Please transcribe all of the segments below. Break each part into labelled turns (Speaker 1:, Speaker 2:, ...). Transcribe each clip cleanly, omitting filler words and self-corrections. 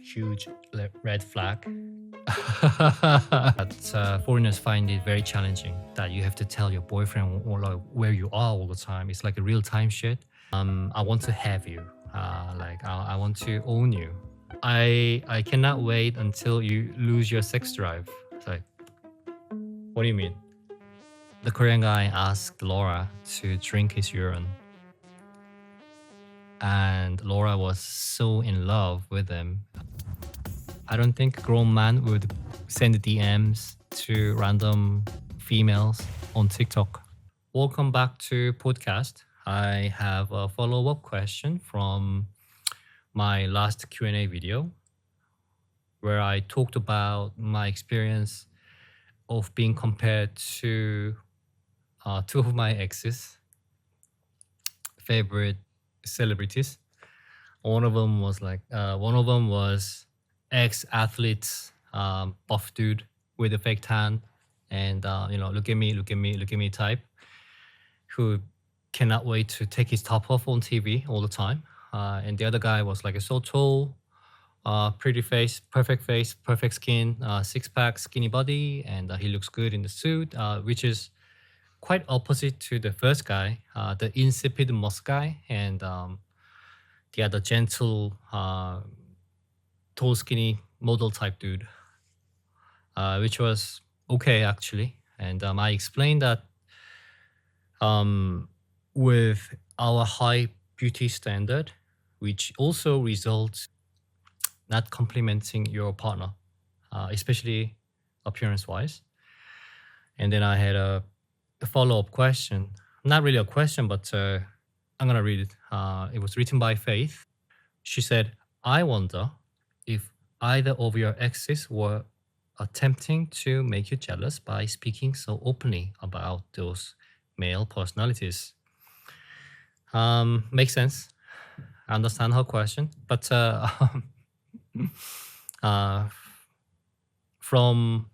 Speaker 1: huge red flag. But foreigners find it very challenging that you have to tell your boyfriend or like where you are all the time. It's like a real time shit. I want to have you. I want to own you. I cannot wait until you lose your sex drive. It's like, what do you mean? The Korean guy asked Laura to drink his urine. And Laura was so in love with him. I don't think a grown man would send DMs to random females on TikTok. Welcome back to podcast. I have a follow-up question from my last Q&A video where I talked about my experience of being compared to two of my exes' favorite celebrities. One of them was ex-athlete, buff dude with a fake tan, and look at me type, who cannot wait to take his top off on TV all the time. And the other guy was like a so tall, pretty face, perfect skin, six-pack, skinny body, and he looks good in the suit, which is quite opposite to the first guy, the insipid moss guy, and the other gentle, tall, skinny model type dude, which was okay actually. And I explained that with our high beauty standard, which also results not complimenting your partner, especially appearance-wise. And then I had a follow-up question, not really a question, but I'm gonna read it. It was written by Faith. She said, I wonder if either of your exes were attempting to make you jealous by speaking so openly about those male personalities. Makes sense. I understand her question, but from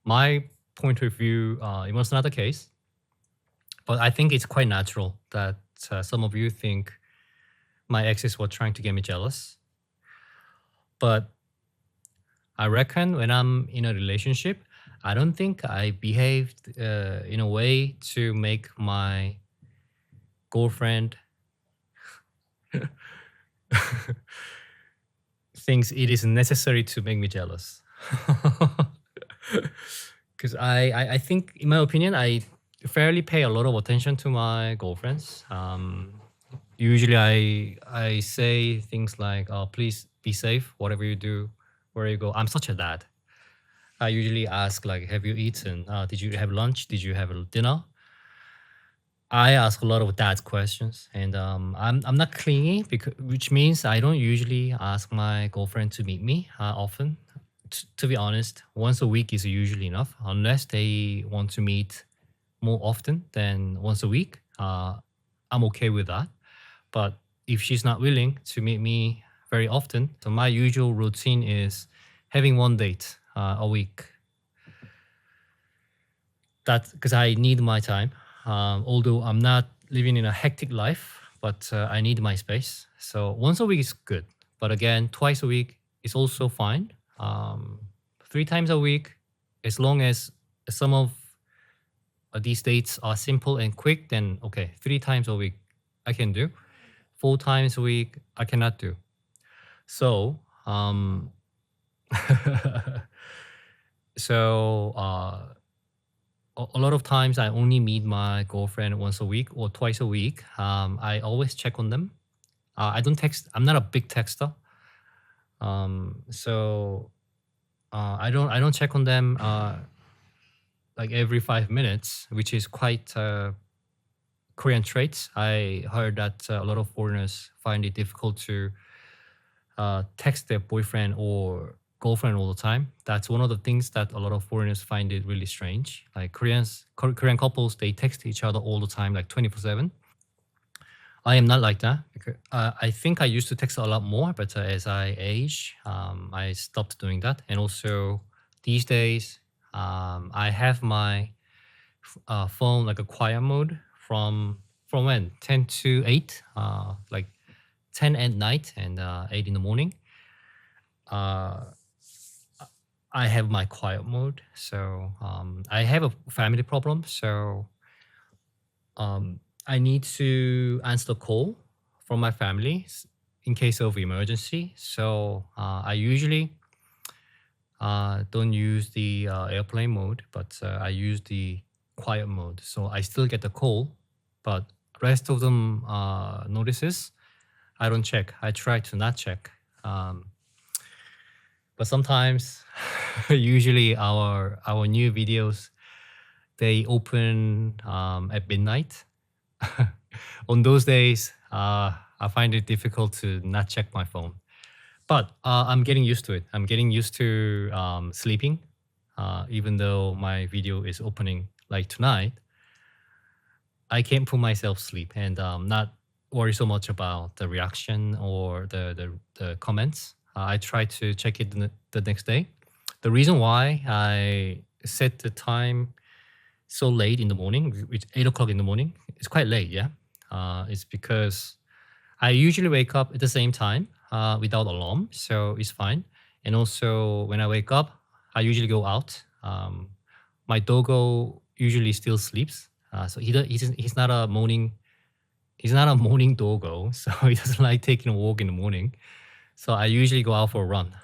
Speaker 1: my point of view, it was not the case. But I think it's quite natural that some of you think my exes were trying to get me jealous. But I reckon when I'm in a relationship, I don't think I behaved in a way to make my girlfriend thinks it is necessary to make me jealous. Because I think, in my opinion, I fairly pay a lot of attention to my girlfriends. Usually I say things like, please be safe, whatever you do, where you go. I'm such a dad. I usually ask like, have you eaten? Did you have lunch? Did you have a dinner? I ask a lot of dad questions, and I'm not clingy, which means I don't usually ask my girlfriend to meet me often. To be honest, once a week is usually enough, unless they want to meet more often than once a week. I'm okay with that. But if she's not willing to meet me very often, so my usual routine is having one date a week. That's because I need my time. Although I'm not living in a hectic life, but I need my space. So once a week is good. But again, twice a week is also fine. 3 times a week, as long as some of these dates are simple and quick, then okay, 3 times a week I can do. 4 times a week I cannot do. So a lot of times I only meet my girlfriend once a week or twice a week. I always check on them. I don't text. I'm not a big texter. So I don't check on them like every 5 minutes, which is quite Korean traits. I heard that a lot of foreigners find it difficult to text their boyfriend or girlfriend all the time. That's one of the things that a lot of foreigners find it really strange. Like Korean couples, they text each other all the time, like 24/7. I am not like that. I think I used to text a lot more, but as I age, I stopped doing that. And also these days, I have my phone like a quiet mode from when 10 to 8, like 10 at night and 8 in the morning. I have my quiet mode. So I have a family problem. So I need to answer the call from my family in case of emergency. So I usually don't use the airplane mode, but I use the quiet mode. So I still get the call, but rest of them notices I don't check. I try to not check. But sometimes, usually our new videos, they open at midnight. On those days, I find it difficult to not check my phone. But I'm getting used to it. I'm getting used to sleeping, even though my video is opening like tonight. I can't put myself sleep and not worry so much about the reaction or the comments. I try to check it the next day. The reason why I set the time so late in the morning, it's 8 o'clock in the morning, it's quite late, yeah? It's because I usually wake up at the same time without alarm, so it's fine. And also when I wake up, I usually go out. My doggo usually still sleeps, so he's not a morning doggo, so he doesn't like taking a walk in the morning. So I usually go out for a run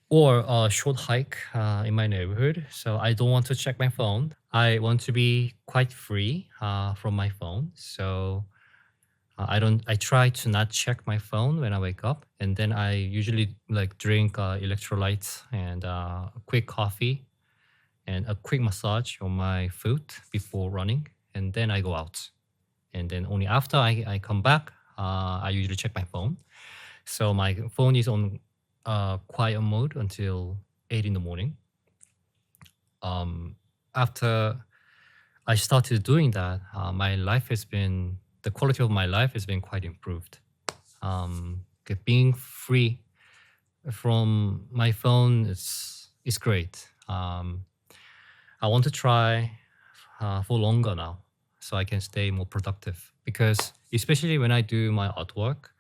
Speaker 1: or a short hike in my neighborhood. So I don't want to check my phone. I want to be quite free from my phone. So I try to not check my phone when I wake up, and then I usually like drink electrolytes and a quick coffee and a quick massage on my foot before running, and then I go out. And then only after I come back, I usually check my phone. So my phone is on quiet mode until 8 in the morning. After I started doing that, the quality of my life has been quite improved. Being free from my phone is great. I want to try for longer now, so I can stay more productive. Because especially when I do my artwork,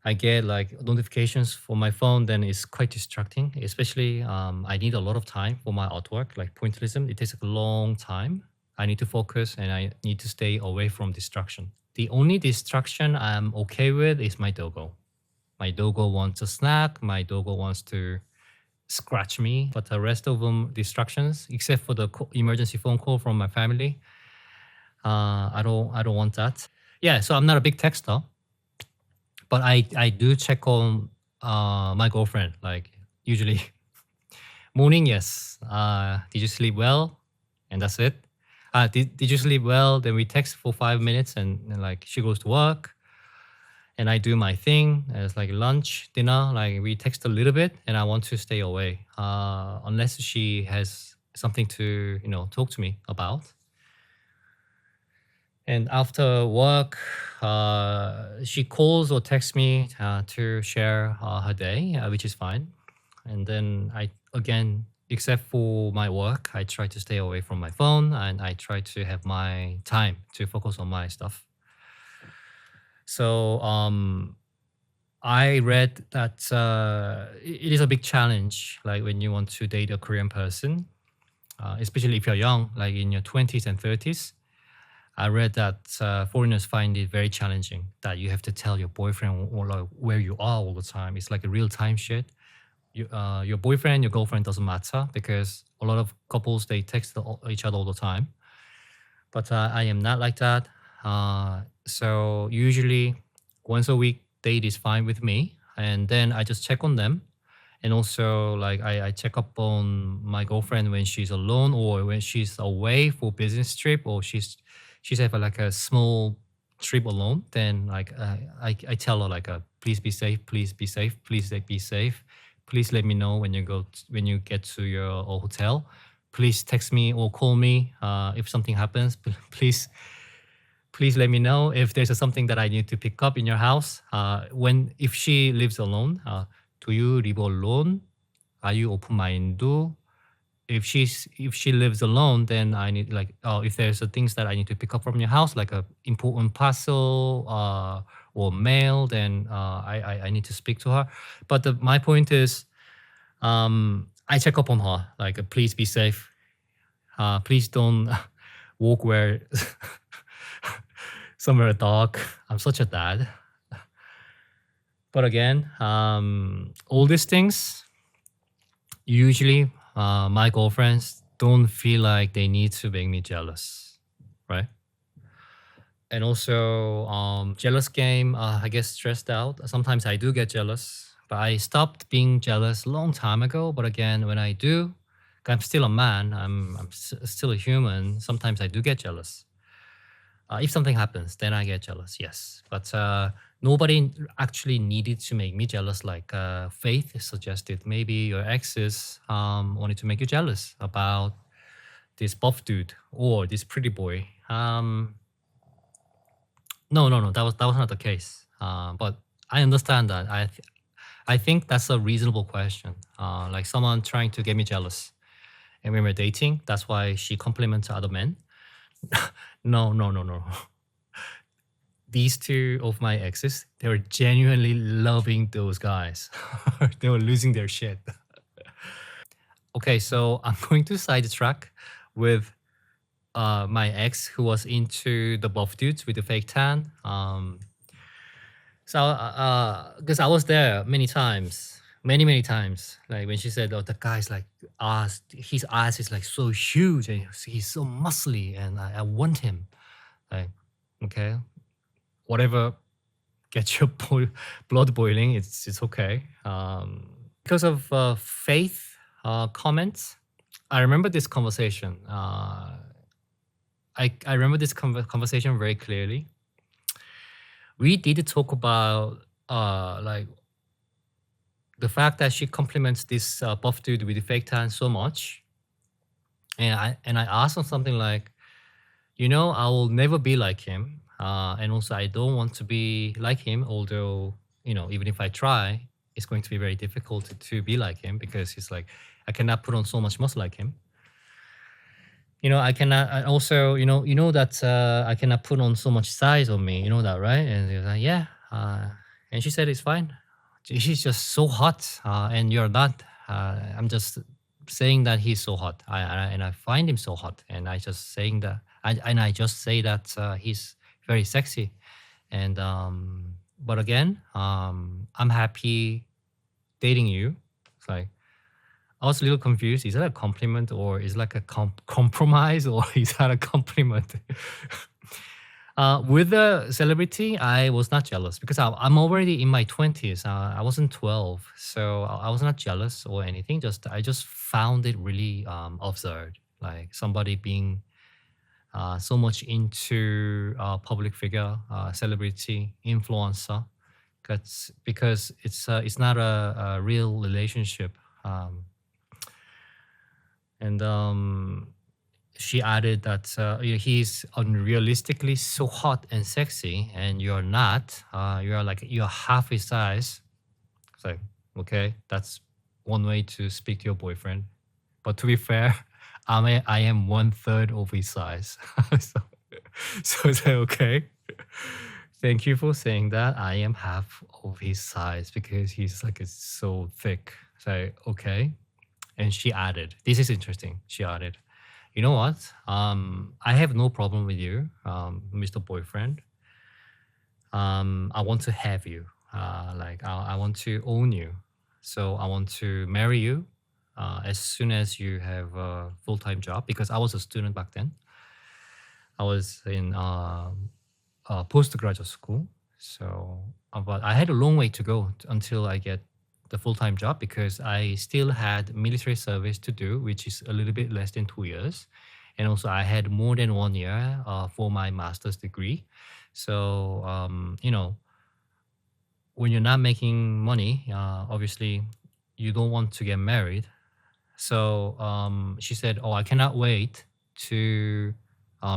Speaker 1: I get like notifications for my phone, then it's quite distracting. Especially I need a lot of time for my artwork, like pointillism. It takes a long time. I need to focus and I need to stay away from distraction. The only distraction I'm okay with is my doggo. My doggo wants a snack. My doggo wants to scratch me. But the rest of them distractions, except for the emergency phone call from my family, I don't want that. Yeah, so I'm not a big texter, but I do check on my girlfriend. Like usually, morning, yes. Did you sleep well? And that's it. Did you sleep well? Then we text for 5 minutes, and like she goes to work, and I do my thing. It's like lunch, dinner. Like we text a little bit, and I want to stay away unless she has something to talk to me about. And after work, she calls or texts me to share her day, which is fine. And then except for my work, I try to stay away from my phone, and I try to have my time to focus on my stuff. So I read that it is a big challenge, like when you want to date a Korean person, especially if you're young, like in your 20s and 30s. I read that foreigners find it very challenging, that you have to tell your boyfriend or like where you are all the time. It's like a real-time shit. Your boyfriend, your girlfriend doesn't matter, because a lot of couples, they text each other all the time. But I am not like that. So usually once a week date is fine with me. And then I just check on them. And also like I check up on my girlfriend when she's alone or when she's away for business trip, or she's have like a small trip alone. Then like I tell her like please be safe, please be safe, please be safe. Please let me know when you get to your hotel. Please text me or call me if something happens. Please let me know if there's something that I need to pick up in your house. If she lives alone, do you live alone? Are you open-minded? If she lives alone, then I need if there's things that I need to pick up from your house, like a important parcel or male, then I need to speak to her. But my point is, I check up on her, like, please be safe. Please don't walk where somewhere dark. I'm such a dad. But again, all these things, usually my girlfriends don't feel like they need to make me jealous, right? And also, jealous game, I get stressed out. Sometimes I do get jealous, but I stopped being jealous a long time ago. But again, when I do, I'm still a man, I'm still a human. Sometimes I do get jealous. If something happens, then I get jealous, yes. But nobody actually needed to make me jealous, like Faith suggested. Maybe your exes wanted to make you jealous about this buff dude or this pretty boy. No, that was not the case. But I understand that. I think that's a reasonable question. Like someone trying to get me jealous, and when we're dating, that's why she compliments other men. No. These two of my exes, they were genuinely loving those guys. They were losing their shit. Okay, so I'm going to sidetrack with my ex who was into the buff dudes with the fake tan. Because I was there many times, many times. Like when she said, "Oh, the guy's like his ass is like so huge and he's so muscly, and I want him." Like, okay, whatever gets your blood boiling, it's okay. Because of Faith comments, I remember this conversation. I remember this conversation very clearly. We did talk about like the fact that she compliments this buff dude with the fake tan so much, and I asked her something like, I will never be like him, and also I don't want to be like him. Although even if I try, it's going to be very difficult to be like him because he's like, I cannot put on so much muscle like him. I cannot. I also, that I cannot put on so much size on me. You know that, right? And he was like, yeah. And she said it's fine. She's just so hot, and you're not. I'm just saying that he's so hot, and I find him so hot, and I just saying that, I just say that he's very sexy, and but again, I'm happy dating you. It's like, I was a little confused. Is that a compliment or is it like a compromise or is that a compliment? With the celebrity, I was not jealous because I'm already in my 20s. I wasn't 12, so I was not jealous or anything. I just found it really absurd, like somebody being so much into public figure, celebrity, influencer, because it's not a real relationship. And she added that he's unrealistically so hot and sexy, and you're not. You're half his size. It's like, okay, that's one way to speak to your boyfriend. But to be fair, I am 1/3 of his size. so it's like, okay. Thank you for saying that. I am half of his size because he's like it's so thick. So okay. And she added, this is interesting. She added, you know what? I have no problem with you, Mr. Boyfriend. I want to have you. I want to own you. So I want to marry you as soon as you have a full-time job, because I was a student back then. I was in postgraduate school. So, but I had a long way to go until I get the full-time job because I still had military service to do, which is a little bit less than 2 years. And also I had more than 1 year for my master's degree. So, when you're not making money, obviously you don't want to get married. So she said, oh, I cannot wait to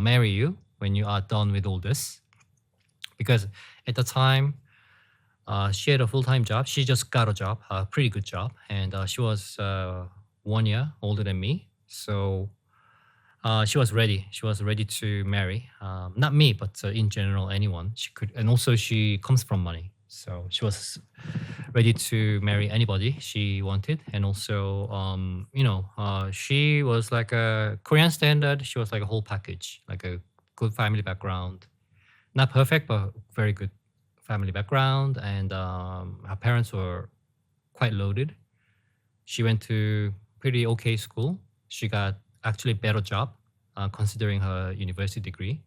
Speaker 1: marry you when you are done with all this. Because at the time, she had a full-time job. She just got a job, a pretty good job. And she was 1 year older than me. So She was ready. She was ready to marry. Not me, but in general, anyone. She could, and also she comes from money, so she was ready to marry anybody she wanted. And also, she was like a Korean standard. She was like a whole package, like a good family background, not perfect, but very good family background. And her parents were quite loaded. She went to pretty okay school. She got actually a better job, considering her university degree.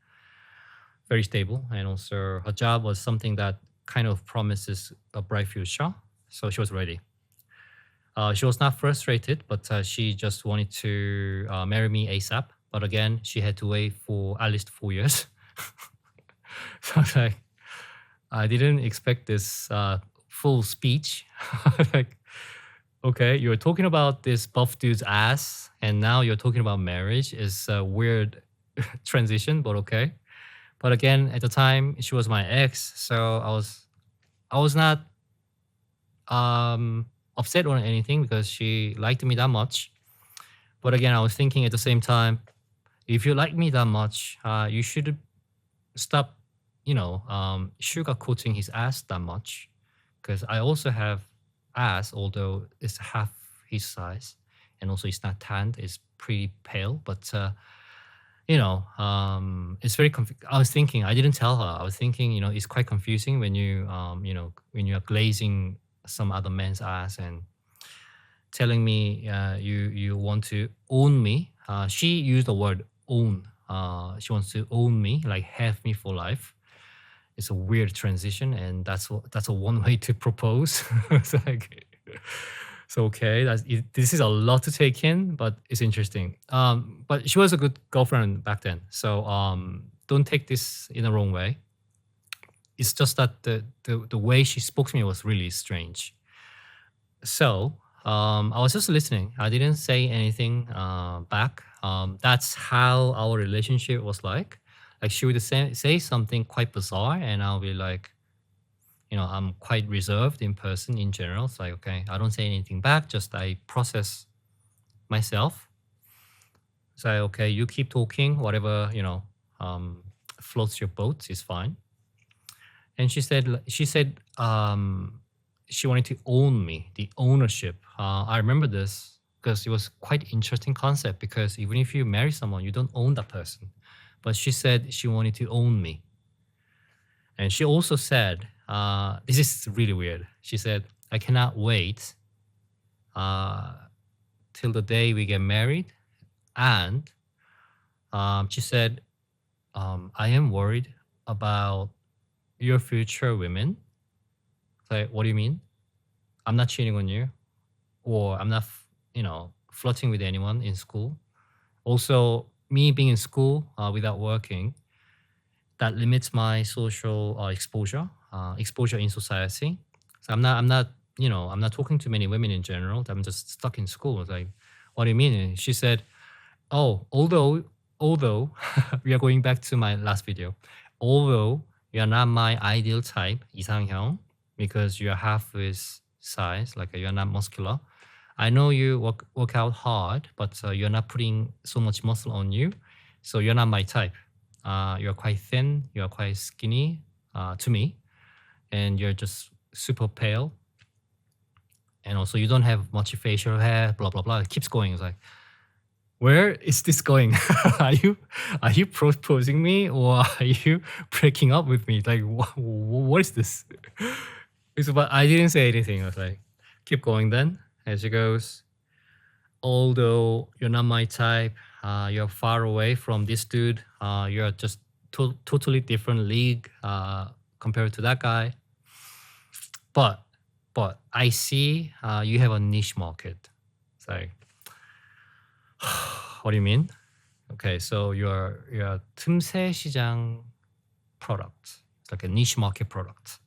Speaker 1: Very stable, and also her job was something that kind of promises a bright future. So she was ready. She was not frustrated, but she just wanted to marry me ASAP. But again, she had to wait for at least 4 years. So I was like, I didn't expect this full speech. Like, okay, you're talking about this buff dude's ass, and now you're talking about marriage. Is a weird transition, but okay. But again, at the time, she was my ex, so I was not upset or anything because she liked me that much. But again, I was thinking at the same time, if you like me that much, you should stop, sugarcoating his ass that much, because I also have ass, although it's half his size, and also it's not tanned, it's pretty pale. But it's very. I was thinking, I didn't tell her. I was thinking, it's quite confusing when when you are glazing some other man's ass and telling me you want to own me. She used the word own. She wants to own me, like have me for life. It's a weird transition, and that's a one way to propose. It's like, so okay, this is a lot to take in, but it's interesting. But she was a good girlfriend back then, so don't take this in the wrong way. It's just that the way she spoke to me was really strange. So I was just listening. I didn't say anything back. That's how our relationship was like. Like she would say something quite bizarre, and I'll be like, I'm quite reserved in person in general. It's like, okay, I don't say anything back. Just I process myself. Say, okay, you keep talking. Whatever floats your boat is fine. And she said she wanted to own me, the ownership. I remember this because it was quite interesting concept, because even if you marry someone, you don't own that person. But she said she wanted to own me. And she also said, this is really weird. She said, I cannot wait till the day we get married. And she said, I am worried about your future women. Like, what do you mean? I'm not cheating on you, or I'm not, flirting with anyone in school. Also, me being in school without working, that limits my social exposure in society. So I'm not talking to many women in general. I'm just stuck in school. It's like, what do you mean? And she said, oh, although we are going back to my last video, although you are not my ideal type, 이상형, because you are half his size, like you're not muscular. I know you work out hard, but you're not putting so much muscle on you, so you're not my type. You're quite thin, you're quite skinny to me, and you're just super pale. And also you don't have much facial hair, blah, blah, blah. It keeps going. It's like, where is this going? are you proposing me, or are you breaking up with me? Like, what is this? But I didn't say anything. I was like, keep going then. As she goes, although you're not my type, you're far away from this dude. You're just totally different league compared to that guy. But I see you have a niche market. It's like, what do you mean? Okay, so you're a 틈새 시장 product. It's like a niche market product.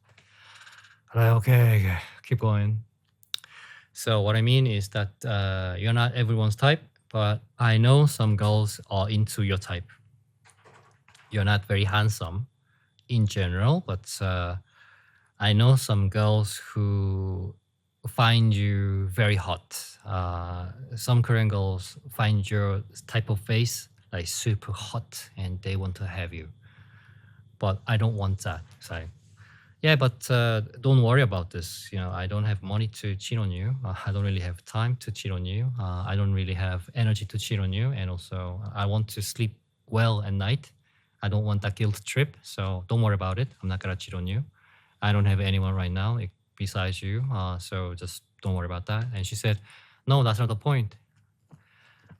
Speaker 1: Like, okay, keep going. So what I mean is that you're not everyone's type, but I know some girls are into your type. You're not very handsome in general, but I know some girls who find you very hot. Some Korean girls find your type of face like super hot, and they want to have you. But I don't want that. It's like, yeah, but don't worry about this. You know, I don't have money to cheat on you. I don't really have time to cheat on you. I don't really have energy to cheat on you. And also, I want to sleep well at night. I don't want that guilt trip. So don't worry about it. I'm not going to cheat on you. I don't have anyone right now besides you. So just don't worry about that. And she said, no, that's not the point.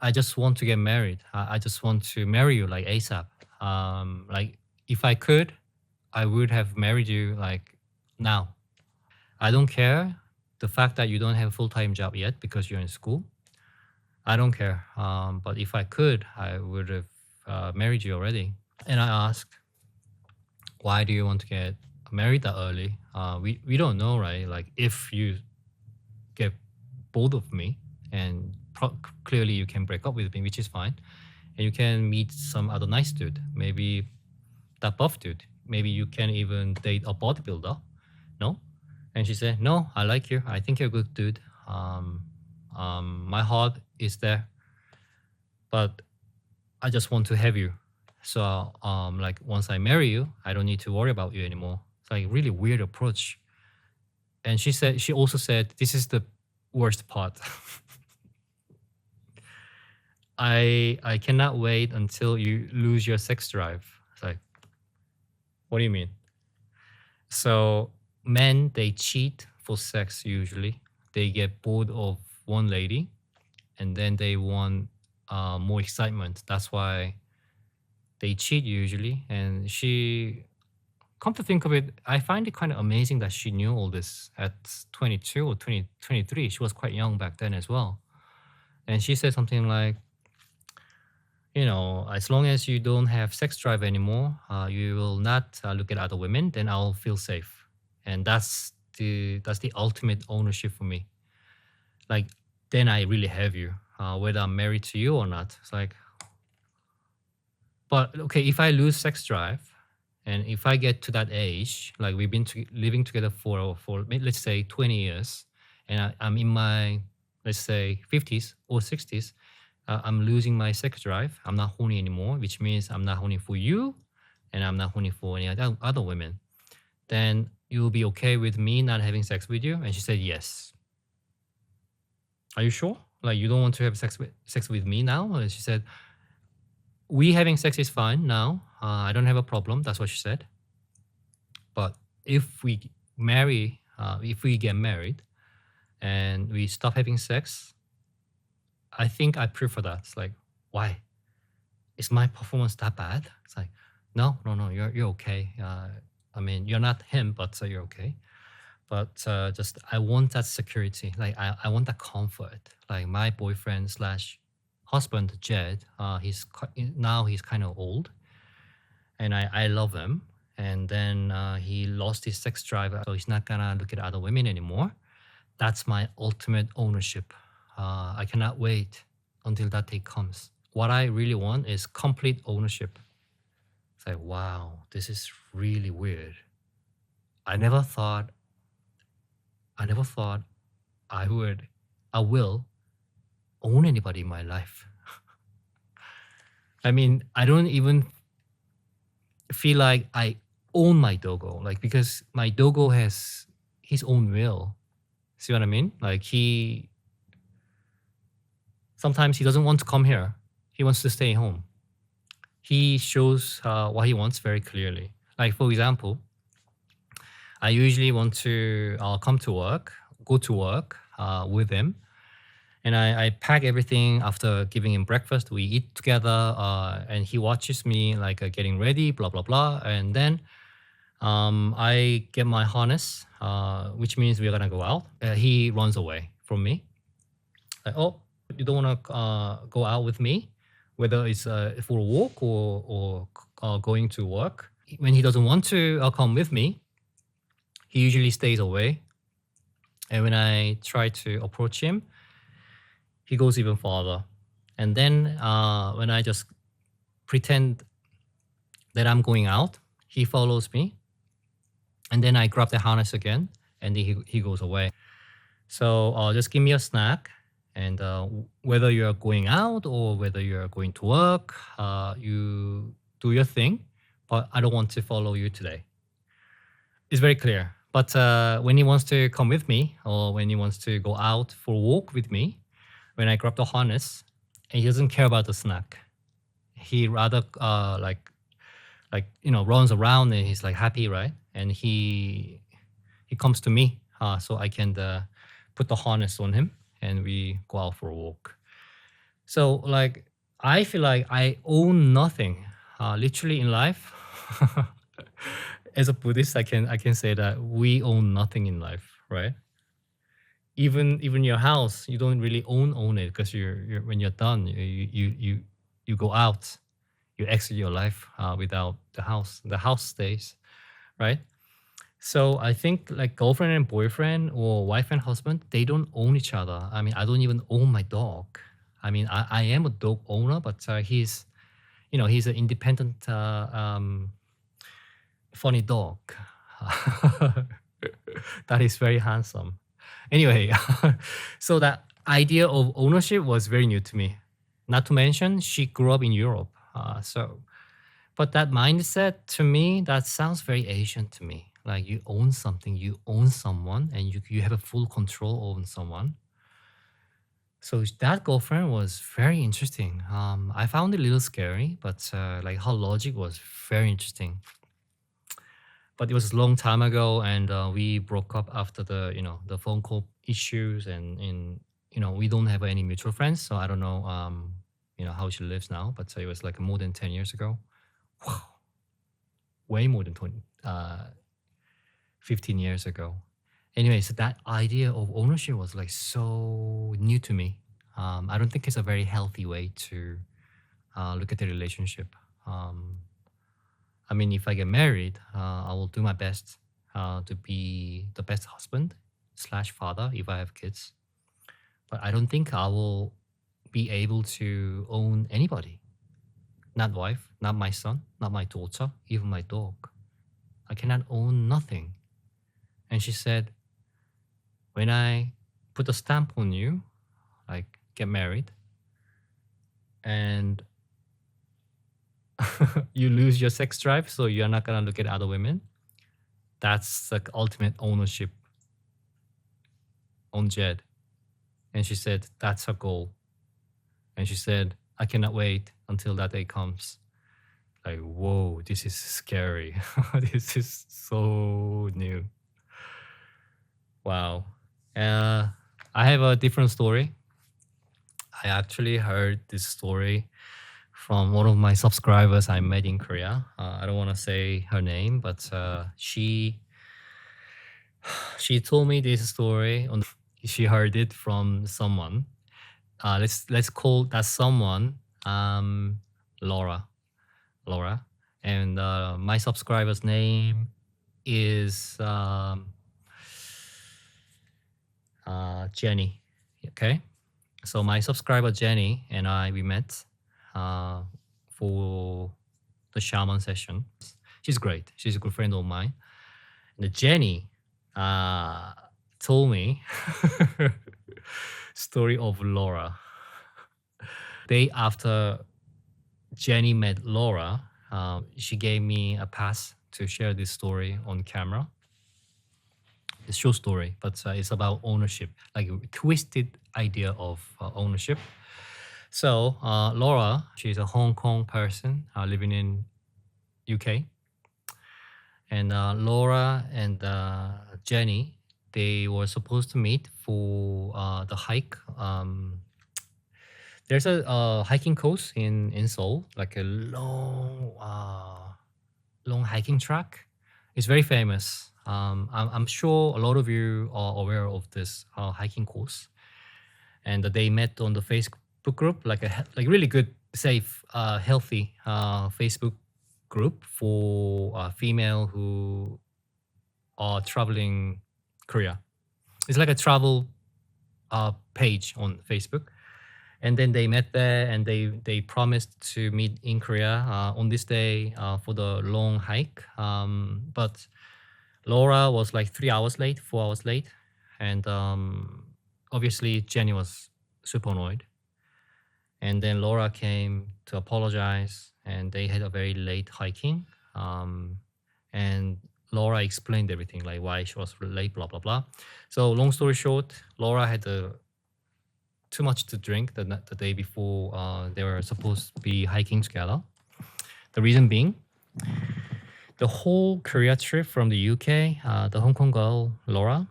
Speaker 1: I just want to get married. I just want to marry you like ASAP. Like if I could, I would have married you like now. I don't care the fact that you don't have a full-time job yet because you're in school. I don't care. But if I could, I would have married you already. And I asked, why do you want to get married that early? We don't know, right? Like if you get bored of me and clearly you can break up with me, which is fine. And you can meet some other nice dude, maybe that buff dude. Maybe you can even date a bodybuilder. No? And she said, no, I like you. I think you're a good dude. My heart is there, but I just want to have you. So like once I marry you, I don't need to worry about you anymore. It's like a really weird approach. And she also said, this is the worst part. I cannot wait until you lose your sex drive. It's like, what do you mean? So men, they cheat for sex usually. They get bored of one lady and then they want more excitement. That's why they cheat usually. And she, come to think of it, I find it kind of amazing that she knew all this at 22 or 23. She was quite young back then as well. And she said something like, you know, as long as you don't have sex drive anymore, you will not look at other women, then I'll feel safe. And that's the ultimate ownership for me. Like, then I really have you, whether I'm married to you or not. It's like, but okay, if I lose sex drive, and if I get to that age, like we've been living together for let's say 20 years, and I'm in my, let's say 50s or 60s, I'm losing my sex drive. I'm not horny anymore, which means I'm not horny for you, and I'm not horny for any other women. Then you'll be okay with me not having sex with you? And she said, yes. Are you sure? Like you don't want to have sex with me now? And she said, we having sex is fine now. I don't have a problem. That's what she said. But if we get married and we stop having sex, I think I prefer that. It's like, why? Is my performance that bad? It's like, no, you're okay. I mean, you're not him, but you're okay. But just I want that security. Like I want that comfort. Like my boyfriend / husband Jed, he's kind of old, and I love him. And then he lost his sex drive, so he's not gonna look at other women anymore. That's my ultimate ownership. I cannot wait until that day comes. What I really want is complete ownership. It's like, wow, this is really weird. I never thought I will own anybody in my life. I mean, I don't even feel like I own my doggo, like because my doggo has his own will. See what I mean? Like sometimes he doesn't want to come here. He wants to stay home. He shows what he wants very clearly. Like for example, I usually want to go to work with him. And I pack everything after giving him breakfast. We eat together, and he watches me like getting ready, blah, blah, blah. And then I get my harness, which means we're going to go out. He runs away from me. Like, oh, you don't want to go out with me, whether it's for a walk or going to work. When he doesn't want to come with me, he usually stays away. And when I try to approach him, he goes even farther. And then when I just pretend that I'm going out, he follows me. And then I grab the harness again, and he goes away. So just give me a snack, And whether you are going out or whether you are going to work, you do your thing, but I don't want to follow you today. It's very clear. But when he wants to come with me or when he wants to go out for a walk with me, when I grab the harness, and he doesn't care about the snack. He rather runs around and he's like happy, right? And he comes to me so I can put the harness on him and we go out for a walk. So like I feel like I own nothing literally in life. As a Buddhist, I can say that we own nothing in life, right? Even your house, you don't really own it because you're when you're done, you go out, you exit your life without the house. The house stays, right? So I think like girlfriend and boyfriend or wife and husband, they don't own each other. I mean, I don't even own my dog. I mean, I am a dog owner, but he's an independent, funny dog. That is very handsome. Anyway, so that idea of ownership was very new to me. Not to mention, she grew up in Europe. But that mindset to me, that sounds very Asian to me. Like you own something, you own someone, and you have a full control over someone. So that girlfriend was very interesting. I found it a little scary, but like her logic was very interesting. But it was a long time ago, and we broke up after the phone call issues, and we don't have any mutual friends, so I don't know how she lives now. But it was like more than 10 years ago. Wow, way more than 15 years ago. Anyway, so that idea of ownership was like so new to me. I don't think it's a very healthy way to look at the relationship. I mean, if I get married, I will do my best to be the best husband / father if I have kids. But I don't think I will be able to own anybody. Not wife, not my son, not my daughter, even my dog. I cannot own nothing. And she said, when I put a stamp on you, like get married, and you lose your sex drive, so you're not gonna look at other women. That's like ultimate ownership on Jed. And she said, that's her goal. And she said, I cannot wait until that day comes. Like, whoa, this is scary. This is so new. Wow. I have a different story. I actually heard this story from one of my subscribers I met in Korea. I don't want to say her name, but she told me this story. She heard it from someone. Let's call that someone Laura. And my subscriber's name is Jenny. Okay, so my subscriber Jenny and we met for the shaman session. She's great. She's a good friend of mine. And Jenny told me story of Laura. Day after Jenny met Laura, she gave me a pass to share this story on camera. It's a short story, but it's about ownership, like a twisted idea of ownership. So Laura, she's a Hong Kong person living in UK. And Laura and Jenny, they were supposed to meet for the hike. There's a hiking course in Seoul, like a long hiking track. It's very famous. I'm sure a lot of you are aware of this hiking course. And they met on the Facebook group, like really good, safe, healthy Facebook group for female who are traveling Korea. It's like a travel page on Facebook. And then they met there and they promised to meet in Korea on this day for the long hike. But Laura was like 3 hours late, 4 hours late. And obviously Jenny was super annoyed. And then Laura came to apologize, and they had a very late hiking. And Laura explained everything, like why she was late, blah blah blah. So long story short, Laura had too much to drink the day before they were supposed to be hiking together. The reason being, the whole Korea trip from the UK, the Hong Kong girl Laura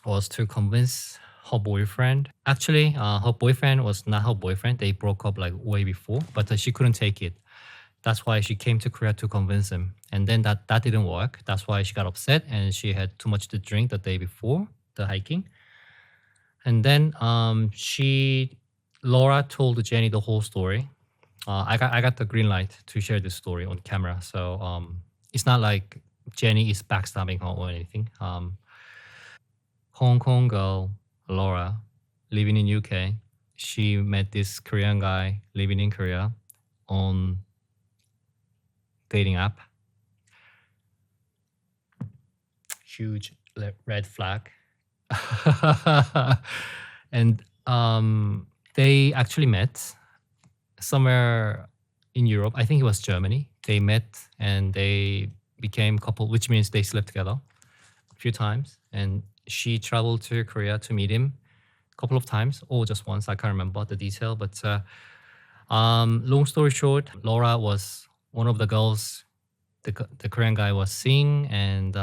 Speaker 1: was to convince her boyfriend. Actually, her boyfriend was not her boyfriend. They broke up like way before, but she couldn't take it. That's why she came to Korea to convince him. And then that didn't work. That's why she got upset and she had too much to drink the day before the hiking. And then Laura told Jenny the whole story. I got the green light to share this story on camera. So it's not like Jenny is backstabbing her or anything. Hong Kong girl Laura, living in UK, she met this Korean guy living in Korea on dating app. Huge red flag. And they actually met somewhere in Europe. I think it was Germany. They met and they became a couple, which means they slept together a few times. And she traveled to Korea to meet him a couple of times, or just once. I can't remember the detail. But long story short, Laura was one of the girls the Korean guy was seeing, and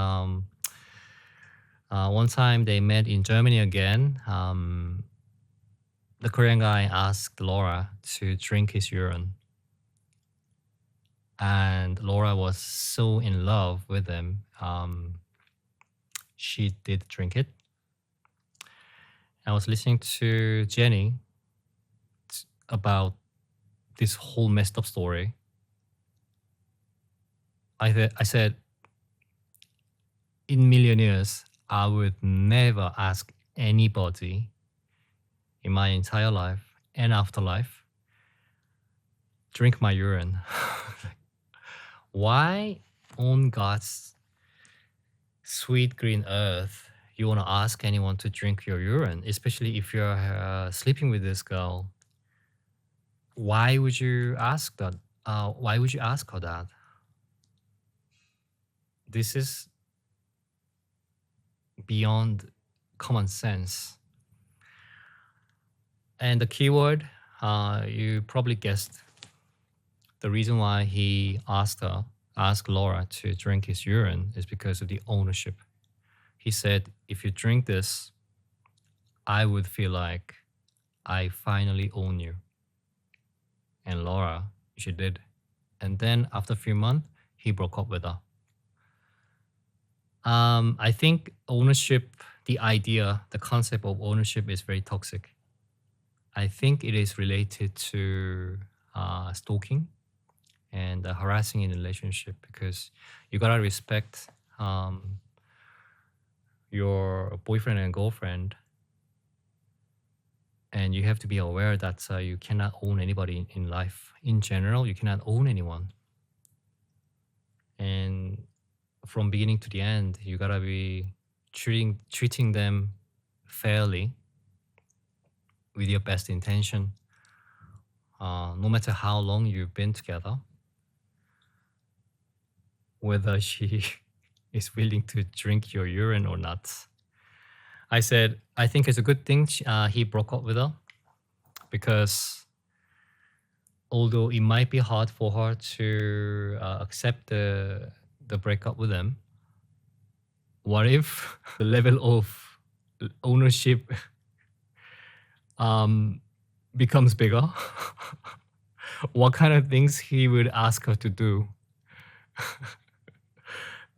Speaker 1: one time they met in Germany again. The Korean guy asked Laura to drink his urine, and Laura was so in love with him. She did drink it. I was listening to Jenny about this whole messed up story. I said, in million years, I would never ask anybody in my entire life and afterlife drink my urine. Why on God's sweet green earth you want to ask anyone to drink your urine, especially if you're sleeping with this girl? Why would you ask that? Why would you ask her that? This is beyond common sense. And the keyword, you probably guessed. The reason why he asked Laura to drink his urine is because of the ownership. He said, if you drink this, I would feel like I finally own you. And Laura, she did. And then after a few months, he broke up with her. I think ownership, the idea, the concept of ownership is very toxic. I think it is related to stalking and harassing in a relationship, because you gotta respect your boyfriend and girlfriend, and you have to be aware that you cannot own anybody in life. In general, you cannot own anyone. And from beginning to the end, you gotta be treating them fairly with your best intention, no matter how long you've been together, whether she is willing to drink your urine or not. I said, I think it's a good thing he broke up with her, because although it might be hard for her to accept the breakup with him, what if the level of ownership becomes bigger? What kind of things he would ask her to do?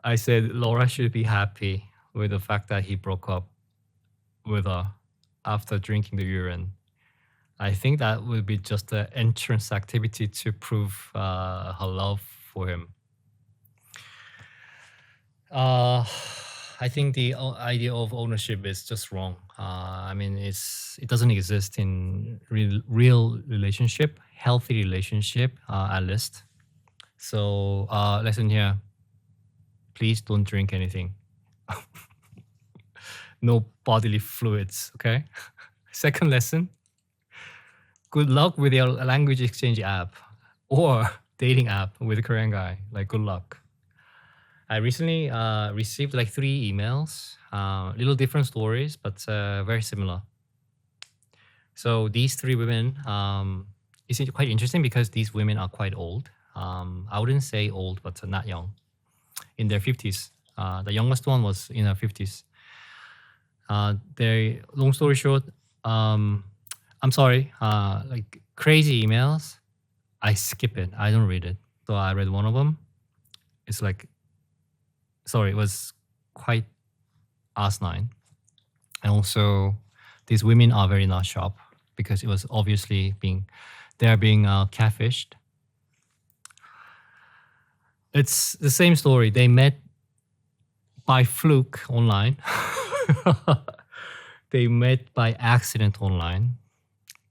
Speaker 1: I said Laura should be happy with the fact that he broke up with her after drinking the urine. I think that would be just an entrance activity to prove her love for him. I think the idea of ownership is just wrong. I mean, it doesn't exist in real relationship, healthy relationship, at least. So lesson here, please don't drink anything. No bodily fluids, okay? Second lesson, good luck with your language exchange app or dating app with a Korean guy. Like, good luck. I recently received like 3 emails, little different stories, but very similar. So these 3 women, it's quite interesting because these women are quite old. I wouldn't say old, but not young, in their 50s. The youngest one was in her 50s. Long story short, I'm sorry, like crazy emails, I skip it. I don't read it. So I read one of them. It's like, sorry, it was quite asinine. And also, these women are very not sharp because it was obviously they're being catfished. It's the same story. They met by fluke online. They met by accident online.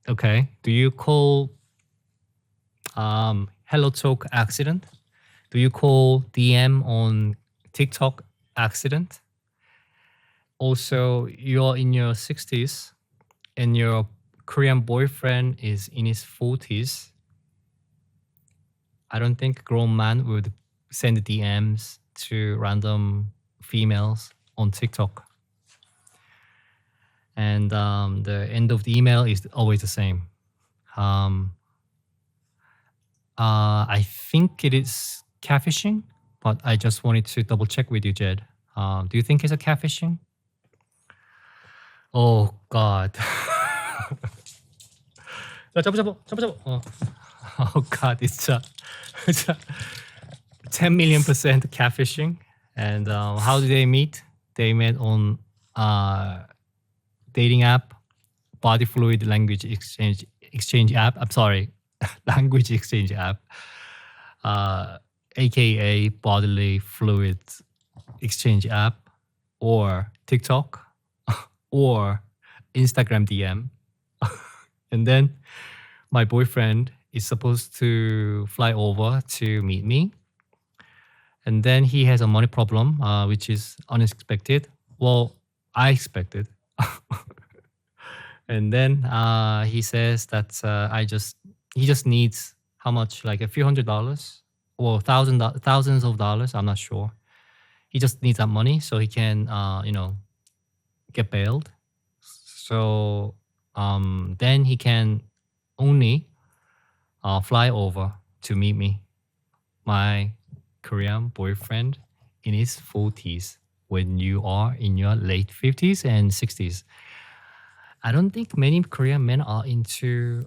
Speaker 1: Okay. Do you call Hello Talk accident? Do you call DM on TikTok accident? Also, you're in your 60s and your Korean boyfriend is in his 40s. I don't think a grown man would send DMs to random females on TikTok. And the end of the email is always the same. I think it is catfishing, but I just wanted to double check with you, Jed. Do you think it's a catfishing? Oh God. 잡어. Oh God, it's a 10 million % catfishing. And how do they meet? They met on dating app, body fluid language exchange app. I'm sorry, language exchange app, AKA bodily fluid exchange app, or TikTok, or Instagram DM. And then my boyfriend is supposed to fly over to meet me. And then he has a money problem, which is unexpected. Well, I expected. And then he says that he just needs how much, like a few $100s or thousands of dollars. I'm not sure. He just needs that money so he can, get bailed. So then he can only fly over to meet me, my Korean boyfriend in his 40s, when you are in your late 50s and 60s. I don't think many Korean men are into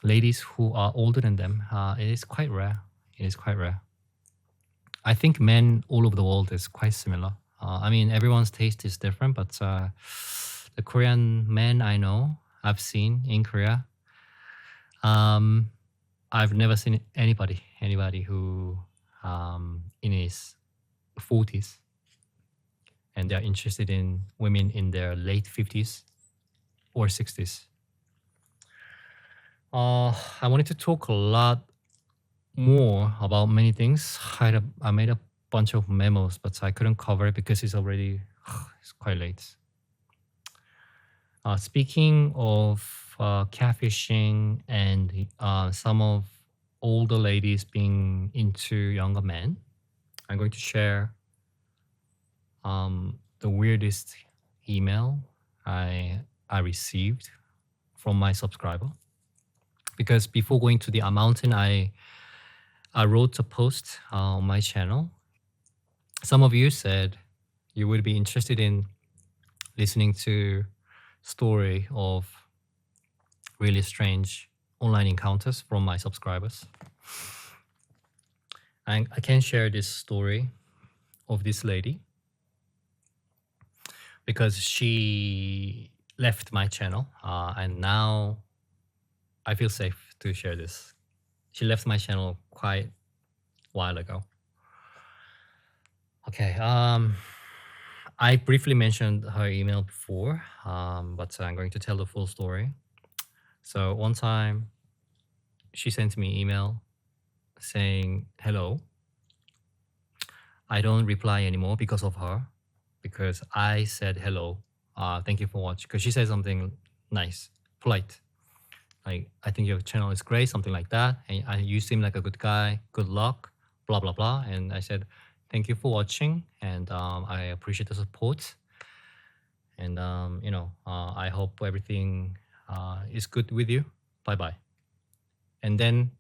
Speaker 1: ladies who are older than them. It is quite rare. I think men all over the world is quite similar. I mean, everyone's taste is different, but the Korean men I know, I've seen in Korea, I've never seen anybody who in his 40s and they're interested in women in their late 50s or 60s. I wanted to talk a lot more about many things. I made a bunch of memos, but I couldn't cover it because it's quite late. Speaking of catfishing and some of older ladies being into younger men, I'm going to share the weirdest email I received from my subscriber. Because before going to the mountain, I wrote a post on my channel. Some of you said you would be interested in listening to story of really strange online encounters from my subscribers. I can share this story of this lady because she left my channel and now I feel safe to share this. She left my channel quite a while ago. Okay, I briefly mentioned her email before, but I'm going to tell the full story. So one time, she sent me email saying, hello. I don't reply anymore because of her, because I said hello. Thank you for watching. Because she said something nice, polite. Like, I think your channel is great, something like that. And you seem like a good guy. Good luck, blah blah blah. And I said, thank you for watching, and I appreciate the support. And I hope everything is good with you. Bye bye. And then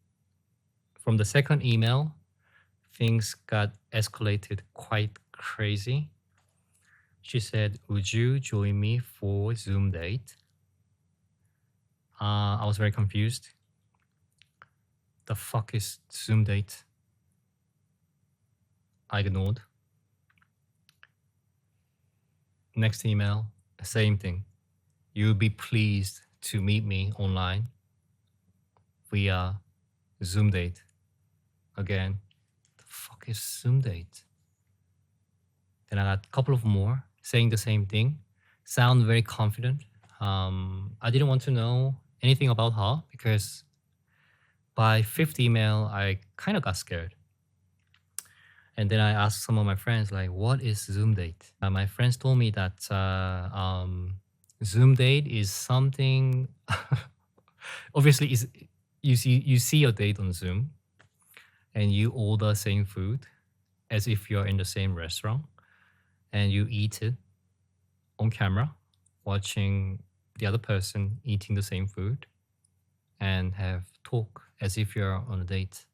Speaker 1: from the second email, things got escalated quite crazy. She said, would you join me for Zoom date? I was very confused. The fuck is Zoom date? I ignored. Next email, same thing. You'll be pleased to meet me online via Zoom date. Again, the fuck is Zoom date? Then I got a couple of more saying the same thing. Sound very confident. I didn't want to know anything about her because by fifth email, I kind of got scared. And then I asked some of my friends, like, what is Zoom date? My friends told me that Zoom date is something, obviously, is you see your date on Zoom and you order same food as if you're in the same restaurant and you eat it on camera, watching the other person eating the same food and have talk as if you're on a date.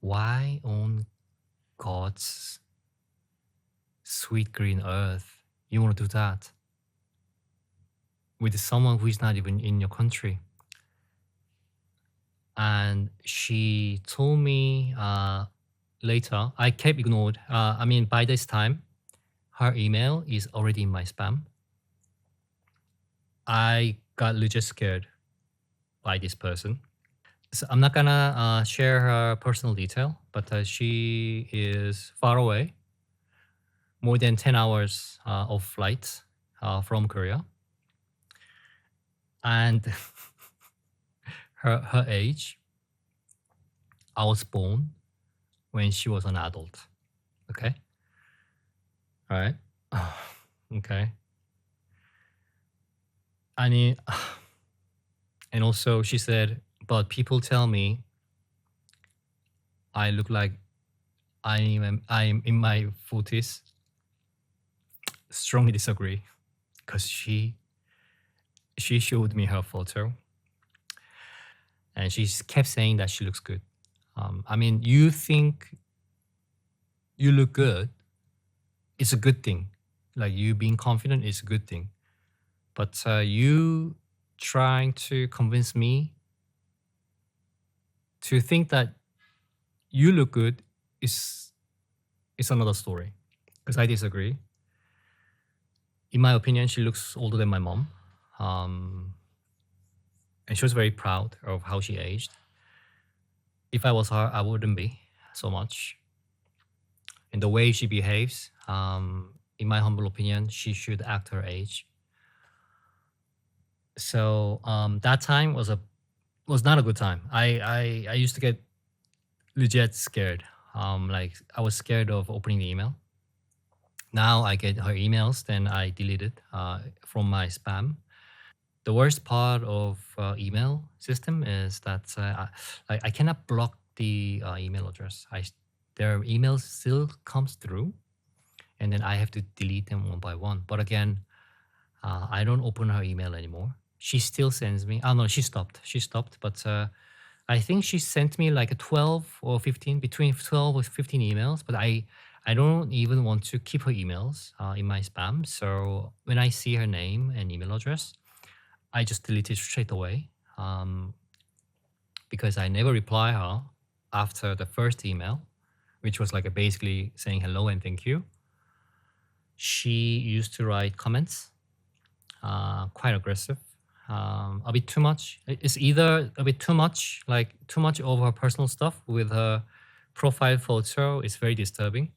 Speaker 1: Why on God's sweet green earth you want to do that with someone who is not even in your country? And she told me later, I kept ignored. I mean, by this time, her email is already in my spam. I got legit scared by this person. So I'm not gonna share her personal detail, but she is far away, more than 10 hours of flight from Korea. And her age, I was born when she was an adult. Okay? All right? Okay. And also she said, but people tell me I look like I'm in my 40s. Strongly disagree, because she showed me her photo and she kept saying that she looks good. I mean, you think you look good, it's a good thing. Like, you being confident is a good thing. But you trying to convince me to think that you look good is another story, because I disagree. In my opinion, she looks older than my mom. And she was very proud of how she aged. If I was her, I wouldn't be so much. And the way she behaves, in my humble opinion, she should act her age. So that time was not a good time. I used to get legit scared. Like, I was scared of opening the email. Now I get her emails, then I delete it from my spam. The worst part of email system is that I cannot block the email address. Their emails still comes through, and then I have to delete them one by one. But again, I don't open her email anymore. She still sends me. Oh no, she stopped. But I think she sent me like a 12 or 15, between 12 or 15 emails. But I don't even want to keep her emails in my spam. So when I see her name and email address, I just delete it straight away, because I never reply her after the first email, which was like basically saying hello and thank you. She used to write comments, quite aggressive, a bit too much. It's either a bit too much, like too much of her personal stuff with her profile photo is very disturbing.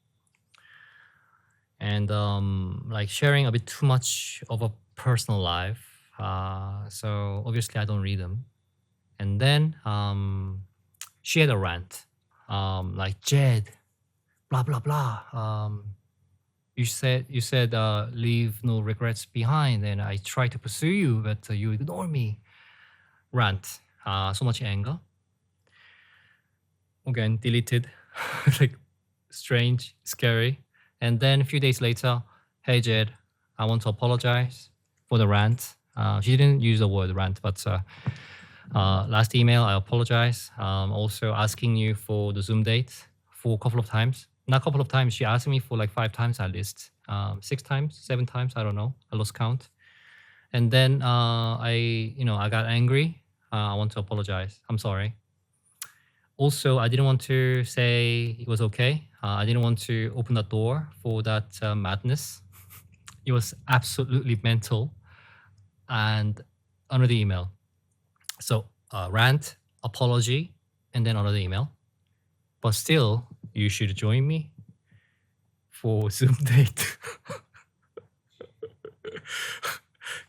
Speaker 1: And like sharing a bit too much of a personal life. So obviously I don't read them. And then she had a rant, like, Jed, blah, blah, blah. You said leave no regrets behind, and I tried to pursue you, but you ignore me. Rant. So much anger. Again, deleted. Like strange, scary. And then a few days later, hey Jed, I want to apologize for the rant. She didn't use the word rant, but last email, I apologize. Also asking you for the Zoom date for a couple of times. Not a couple of times, she asked me for like 5 times at least. 6 times, 7 times, I don't know. I lost count. And then I got angry. I want to apologize. I'm sorry. Also, I didn't want to say it was okay. I didn't want to open the door for that madness. It was absolutely mental. And another email. So rant, apology, and then another email. But still, you should join me for Zoom date.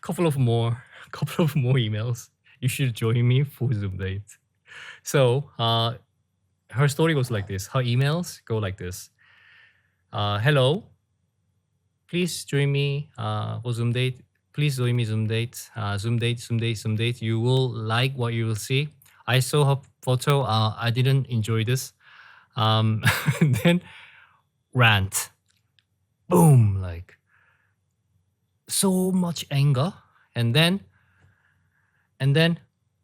Speaker 1: couple of more emails. You should join me for Zoom date. So her story goes like this. Her emails go like this. Hello. Please join me for Zoom date. Please join me Zoom date. Zoom date, Zoom date, Zoom date. You will like what you will see. I saw her photo. I didn't enjoy this. And then rant. Boom, like so much anger. And then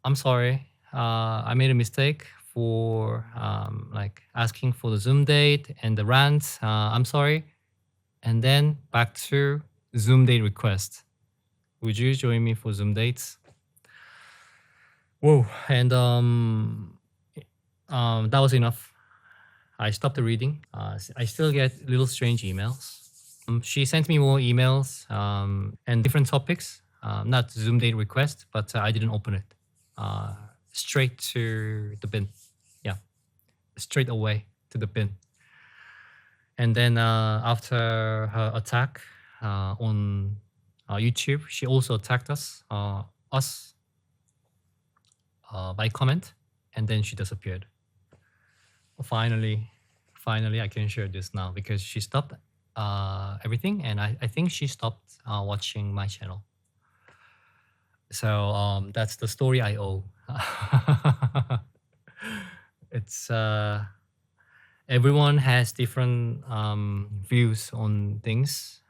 Speaker 1: I'm sorry. I made a mistake for like asking for the Zoom date and the rant. I'm sorry. And then back to Zoom date request. Would you join me for Zoom dates? Whoa. And that was enough. I stopped the reading. I still get little strange emails. She sent me more emails and different topics. Not Zoom date request, but I didn't open it. Straight to the bin. Yeah, straight away to the bin. And then after her attack on YouTube, she also attacked us by comment, and then she disappeared. Finally, I can share this now because she stopped everything, and I think she stopped watching my channel. So that's the story I owe. It's everyone has different views on things,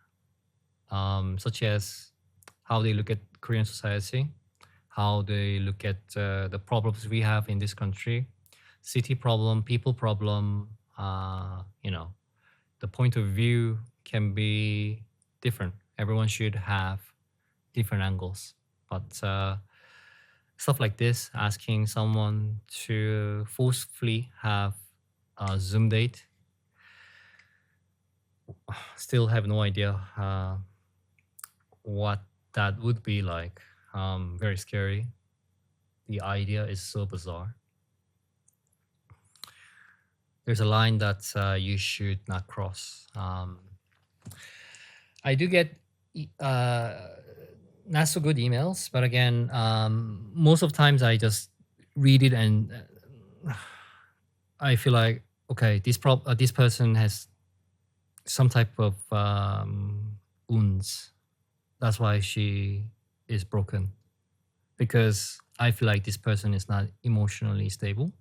Speaker 1: such as how they look at Korean society, how they look at the problems we have in this country, city problem, people problem. The point of view can be different. Everyone should have different angles. But stuff like this, asking someone to forcefully have a Zoom date, still have no idea what that would be like. Very scary. The idea is so bizarre. There's a line that you should not cross. I do get not so good emails, but again, most of the times I just read it and I feel like, okay, this person has some type of wounds. That's why she is broken, because I feel like this person is not emotionally stable.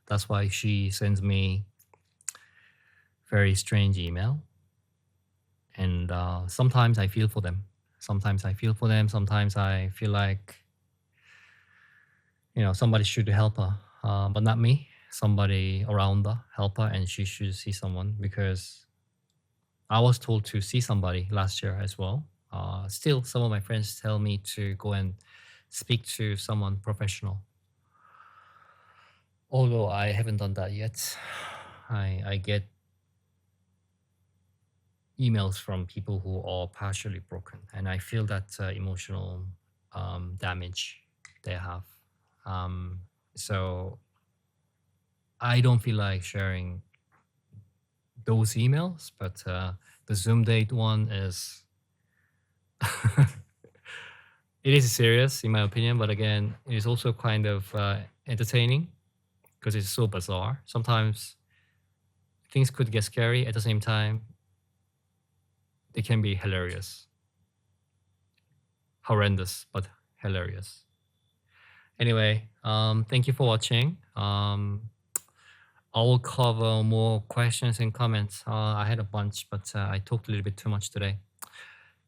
Speaker 1: That's why she sends me very strange email. And sometimes I feel for them. Sometimes I feel like, somebody should help her, but not me. Somebody around her help her, and she should see someone, because I was told to see somebody last year as well. Still, some of my friends tell me to go and speak to someone professional. Although I haven't done that yet. I get emails from people who are partially broken, and I feel that emotional damage they have. So I don't feel like sharing those emails, but the Zoom date one is it is serious in my opinion, but again, it is also kind of entertaining because it's so bizarre. Sometimes things could get scary. At the same time, they can be hilarious. Horrendous, but hilarious. Anyway, thank you for watching. I will cover more questions and comments. I had a bunch, but I talked a little bit too much today.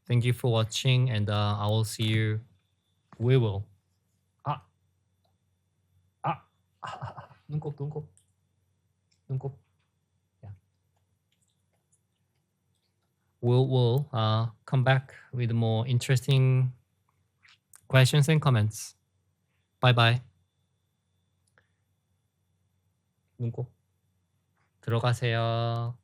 Speaker 1: Thank you for watching, and I will see you. We will. 눈곱. Yeah. We'll come back with more interesting questions and comments. Bye bye. 눈곱. 들어가세요.